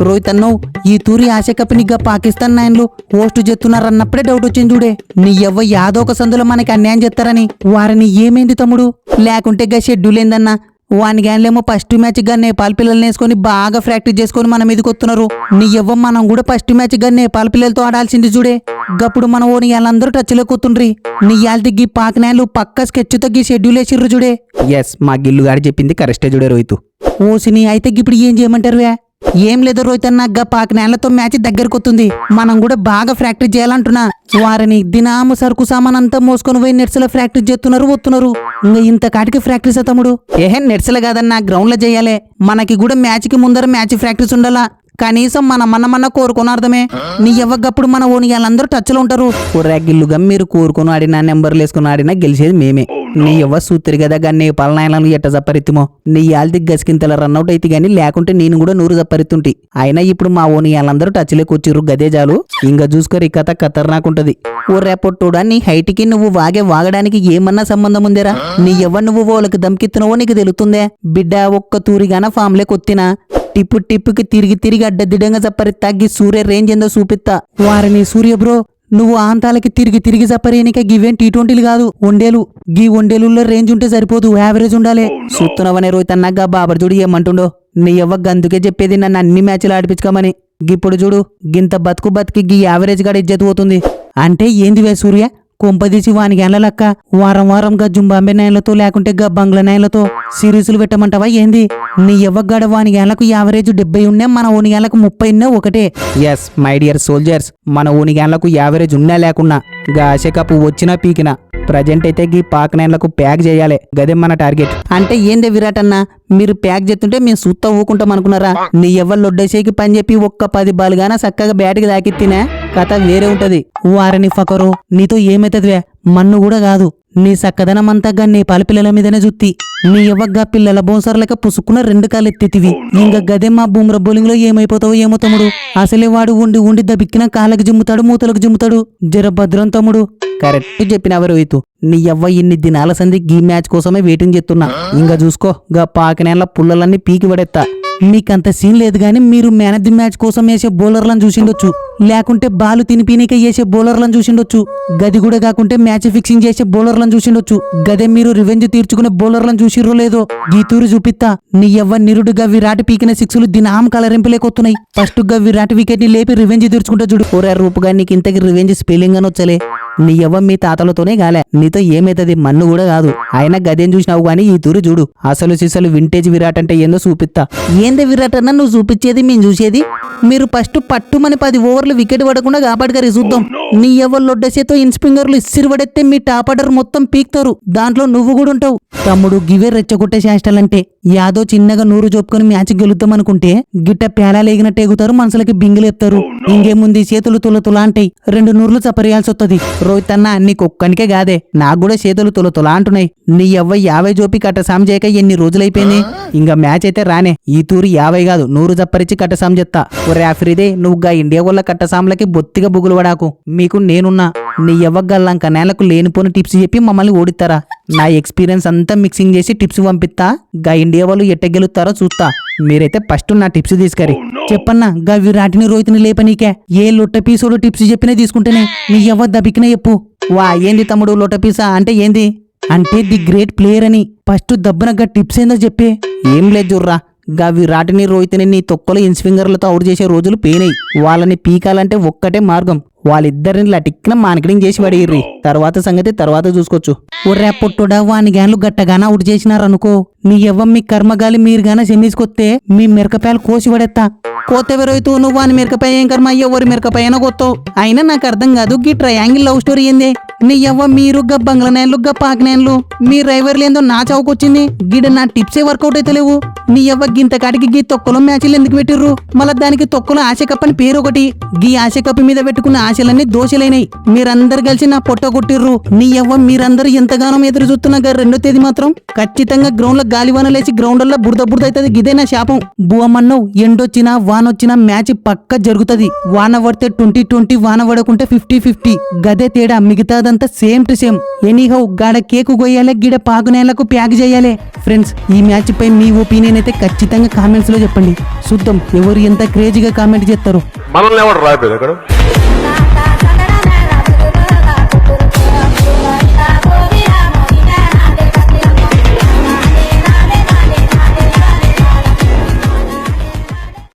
రోహిత్ అన్నో ఈ తూరి ఆసియా కప్ నిగ్గా పాకిస్తాన్ నాయన్లు హోస్ట్ చేస్తున్నారన్నప్పుడే డౌట్ వచ్చింది చూడే. నీ ఎవ్వ యాదో ఒక సందులో మనకి అన్యాయం చేస్తారని. వారిని ఏమైంది తమ్ముడు? లేకుంటే గా షెడ్యూల్ ఏందన్నా? వాని గ్యాన్లేమో ఫస్ట్ మ్యాచ్ గా నేపాల్ పిల్లల్ని వేసుకొని బాగా ప్రాక్టీస్ చేసుకొని మన మీదకి వస్తున్నారు. నీ ఎవ్వ మనం కూడా ఫస్ట్ మ్యాచ్ గా నేపాల్ పిల్లలతో ఆడాల్సింది చూడే. గప్పుడు మన ఓని వాళ్ళందరూ టచ్ లో కూతుండ్రి. నీ యాల్తి గీ పాకినాయలు పక్క స్కెచ్ తో గీ షెడ్యూల్ వేసిర్రు చూడే. ఎస్, మా గిల్లు గాడి చెప్పింది కరెక్టే చూడే రోహిత్. ఓసిని అయితే ఇప్పుడు ఏం చేయమంటారు? ఏం లేదు రోహిత్ అన్న, పాక నేలతో మ్యాచ్ దగ్గరకు వస్తుంది. మనం కూడా బాగా ప్రాక్టీస్ చేయాలంటున్నా. వారిని దినాము సరుకు సామాన్ అంతా మోసుకొని పోయి నెట్స్లో ప్రాక్టీస్ చేస్తున్నారు వస్తున్నారు. ఇంకా ఇంత కాటికి ప్రాక్టీస్ తమ్ముడు? నెట్స్లో కాదన్నా, గ్రౌండ్ లో చేయాలి. మనకి కూడా మ్యాచ్ కి ముందర మ్యాచ్ ప్రాక్టీస్ ఉండాలా. కనీసం మన కోరుకొని అర్థమే. నీ ఎవ్వగప్పుడు మన ఓని వాళ్ళందరూ టచ్ లో ఉంటారు. గిల్లుగా మీరు కోరుకొని ఆడినా నెంబర్లు వేసుకుని ఆడినా గెలిచేది మేమే. నీ ఎవ్వ సూత్తిరి కదా గన్నే పాలనాయలను ఎట్ట జప్పరిత్తుమో. నీ యాల్ది గసికింతల రన్అట్ అయితే గానీ లేకుంటే నేను కూడా 100 జప్పరిత్తుంటి. అయినా ఇప్పుడు మా ఓని వాళ్ళందరూ టచ్ లేక వచ్చిర్రు గదే చాలు. ఇంకా చూసుకోరు ఈ కథ ఖతర్నాకుంటది. ఓ రేపొట్టుడా, నీ హైట్కి నువ్వు వాగడానికి ఏమన్నా సంబంధం ఉందేరా? నీ ఎవ్వ నువ్వు వాళ్ళకి దమ్కిత్తున్నావో నీకు తెలుస్తుందే బిడ్డ. ఒక్క తూరిగాన ఫామ్ లే కొత్తినా టిప్పుకి తిరిగి అడ్డదిడ్డంగా చప్పరి తగ్గి సూర్య రేంజ్ ఏందో చూపిస్తా. వారిని సూర్య బ్రో, నువ్వు ఆంతాలకి తిరిగి చప్పరేనిక గివేం T20లు కాదు, ఒండేలు. గీ ఒండేలుల్లో రేంజ్ ఉంటే సరిపోదు, యావరేజ్ ఉండాలి. చూస్తున్నావనే రోహిత్ అన్నాక బాబర్ చూడు ఏమంటుండో. నీ ఎవ్వ గందుకే చెప్పేది నన్ను అన్ని మ్యాచ్లు ఆడిపించుకోమని. గిప్పుడు చూడు గింత బతికి గీ యావరేజ్ గాడ ఇజ్జత్ పోతుంది. అంటే ఏందివే సూర్య? కొంపదీసి వాని గేళ్ల లెక్క వారం గా జుంబాంబే నాయలతో లేకుంటే గా బంగ్లా నాయలతో సిరీసులు పెట్టమంటావా ఏంది? నీ ఎవ్వగాడ వాని గేళ్లకు యావరేజ్ 70 ఉన్నా, మన ఓని గేళ్లకు 30 ఉన్నా ఒకటే. ఎస్ మై డియర్ సోల్జర్స్, మన ఓని గేళ్లకు యావరేజ్ ఉన్నా లేకున్నా గా ఆసియా కప్ వచ్చినా పీకినా ప్రజెంట్ అయితే గీ పాకినైన్లకు ప్యాక్ చేయాలి. గదే మన టార్గెట్. అంటే ఏందే విరాట్ అన్న, మీరు ప్యాక్ చేస్తుంటే మేము సుత్తా ఊకుంటాం అనుకున్నారా? నీ ఎవ్వరు లొడ్డేసేకి పని చెప్పి ఒక్క 10 బాలుగానా చక్కగా బ్యాట్కి దాకిత్తినా కథ వేరే ఉంటది. వారిని ఫకరు, నీతో ఏమైతదివే? మన్ను కూడా కాదు. నీ సక్కదనం అంతగా నీ పాలపిల్లల మీదనే జుత్తి. నీ ఎవ్వగా పిల్లల బోన్సర్లక పుసుకున్న 2 కాలు ఎత్తెత్తివి. ఇంక గదే మా బూమ్ర బౌలింగ్ లో ఏమైపోతావో ఏమో తమ్ముడు. అసలే వాడు ఉండి దబిక్కిన కాళ్ళకి జిమ్ముతాడు, మూతలకు జిమ్ముతాడు. జర భద్రం తమ్ముడు. కరెక్ట్ చెప్పినవ రోహిత్. నీ ఎవ్వ ఇన్ని దినాల సంది గీ మ్యాచ్ కోసమే వెయిటింగ్ చేస్తున్నా. ఇంకా చూసుకో గా పాకినేళ్ల పుల్లలన్నీ పీకి పడేస్తా. మీకంత సీన్ లేదు గాని మీరు మ్యాన్ ఆఫ్ ది మ్యాచ్ కోసం వేసే బౌలర్లను చూసిండొచ్చు, లేకుంటే బాలు తినిపీనిక వేసే బౌలర్లను చూసిండొచ్చు, గది కూడా కాకుంటే మ్యాచ్ ఫిక్సింగ్ చేసే బౌలర్లను చూసిండొచ్చు. గదే మీరు రివెంజ్ తీర్చుకునే బౌలర్లను చూసిర్రో లేదో గీతూరు చూపిస్తా. నీ ఎవ్వ నిరుడుగా విరాట్ పీకిన 6లు దినాం కలరింపులేకొస్తున్నాయి. ఫస్ట్ గా విరాట్ వికెట్ ని లేపి రివెంజ్ తీర్చుకుంటా చూడు. ఓరే రూపుగా నీకు ఇంతకి రివెంజ్ స్పెల్లింగ్ అని వచ్చలే. నీ ఎవ్వ మీ తాతలతోనే గాలే, నీతో ఏమైతుంది మన్ను కూడా కాదు. అయినా గదేం చూసినావు గానీ ఈ తూరు చూడు. అసలు సిసలు వింటేజ్ విరాట్ అంటే ఏందో చూపిస్తా. ఏందే విరాట్ అన్న నువ్వు చూపించేది మేము చూసేది? మీరు ఫస్ట్ పట్టుమని 10 ఓవర్లు వికెట్ పడకుండా కాపాడగారి చూద్దాం. నీ ఎవరు లొడ్డసేతో ఇన్స్పింగర్లు ఇసిరి పడేస్తే మీ టాప్ ఆర్డర్ మొత్తం పీక్తారు. దాంట్లో నువ్వు కూడా ఉంటావు. తమ్ముడు గివే రెచ్చగొట్టే శాస్త్రాలంటే. యాదో చిన్నగా 100 జోపుకొని మ్యాచ్ గెలుద్దాం అనుకుంటే గిట్ట పేలాలు ఎగినట్టు ఎగుతారు, మనసులకి బింగిలేపుతారు. ఇంకేముంది చేతులు తుల అంటాయి. 2 100లు చపరేయాల్సి వస్తుంది. రోహిత్ అన్న నీకు ఒక్కనికే కాదే, నాకు కూడా చేతులు తుల అంటున్నాయి. నీ ఎవ్వ 50 జోపి కట్టసాం చేయక ఎన్ని రోజులైపోయింది. ఇంకా మ్యాచ్ అయితే రానే. ఈ తూరి 50 కాదు 100 చప్పరిచి కట్టసాం చెత్తా. ఒరే ఆఫ్రిదే, నువ్వు గా ఇండియా వల్ల కట్టసాంలకి బొత్తిగా బుగులు పడాకు. మీకు నేనున్నా. నీ ఎవ్వగల్లంక నేలకు లేనిపోని టిప్స్ చెప్పి మమ్మల్ని ఓడిస్తారా? నా ఎక్స్పీరియన్స్ అంతా మిక్సింగ్ చేసి టిప్స్ పంపిస్తా. గా ఇండియా వాళ్ళు ఎట్ట గెలుస్తారో చూస్తా. మీరైతే ఫస్ట్ నా టిప్స్ తీసుకరి. చెప్పన్నా గా విరాట్ని రోహిత్ని లేపనీకే ఏ లొట్ట పీసోడు టిప్స్ చెప్పినా తీసుకుంటేనే. నీ ఎవ్వ దబికినా చెప్పు. వా ఏంది తమ్ముడు లొట్ట పీసా అంటే ఏంది? అంటే ది గ్రేట్ ప్లేయర్ అని. ఫస్ట్ దబ్బన గా టిప్స్ ఏందో చెప్పే. ఏం లేదు జుర్రా, గా విరాట్ని రోహిత్ని నీ తొక్కలో ఇన్స్వింగర్లతో అవుట్ చేసే రోజులు పేనాయి. వాళ్ళని పీకాలంటే ఒక్కటే మార్గం, వాళ్ళిద్దరిని లటిక్కిన మార్కెటింగ్ చేసి పడేర్రి. తర్వాత సంగతి తర్వాత చూసుకోవచ్చు. ఒర్రా పొట్టుడా, వాని గ్యాన్లు గట్టగానా అవుట్ చేసినారనుకో, నీ ఎవ్వం మీ కర్మగాలి మీరు గాన సెమీస్కొస్తే మీ మిరకపాయలు కోసి పడేస్తా. కోతెవ రోహితు, నువ్వు వాని మిరకపాయ ఏం కర్మ, ఎవరి మిరకపాయ అయినా కొత్తావు. అయినా నాకు అర్థం కాదు గీ ట్రయాంగిల్ లవ్ స్టోరీ ఏంది? నీ ఎవ్వ మీరు గా బంగ్లానాయన్లు గా పాకినాయన్లు మీ డ్రైవర్లు ఏందో నా చౌకొచ్చింది. గిడ నా టిప్సే వర్కౌట్ అయితే లేవు. నీ ఎవ్వ గింత కాటికి గీ తొక్కలో మ్యాచ్లు ఎందుకు పెట్టిర్రు? మళ్ళా దానికి తొక్కలో ఆశ కప్ అని పేరు ఒకటి. గీ ఆశ కప్ మీద పెట్టుకున్న ఆశలన్నీ దోషలైనాయి. మీరందరు కలిసి నా పొట్ట కొట్టిర్రు. నీ ఎవ్వ మీరందరూ ఎంతగానో ఎదురు చూస్తున్నా 2వ తేదీ మాత్రం ఖచ్చితంగా గ్రౌండ్ లో గాలివానలేసి గ్రౌండ్లో బురద అవుతుంది. గిదే నా శాపం. బువమన్నవు ఎండొచ్చినా వానొచ్చినా మ్యాచ్ పక్క జరుగుతుంది. వాన పడితే 20-20, వాన పడకుంటే 50-50. గదే తేడా. మిగతాదంతా అంతా సేమ్ టు సేమ్. ఎనీహౌ గాడ కేకు కొయ్యాలి, గిడ పాకు నేలకు ప్యాక్ చేయాలి. ఫ్రెండ్స్, ఈ మ్యాచ్ పై మీ ఒపీనియన్ అయితే ఖచ్చితంగా కామెంట్స్ లో చెప్పండి. చూద్దాం ఎవరు ఎంత క్రేజీగా కామెంట్ చేస్తారు. మనల్ని ఎవరు రాయలేదు అక్కడ.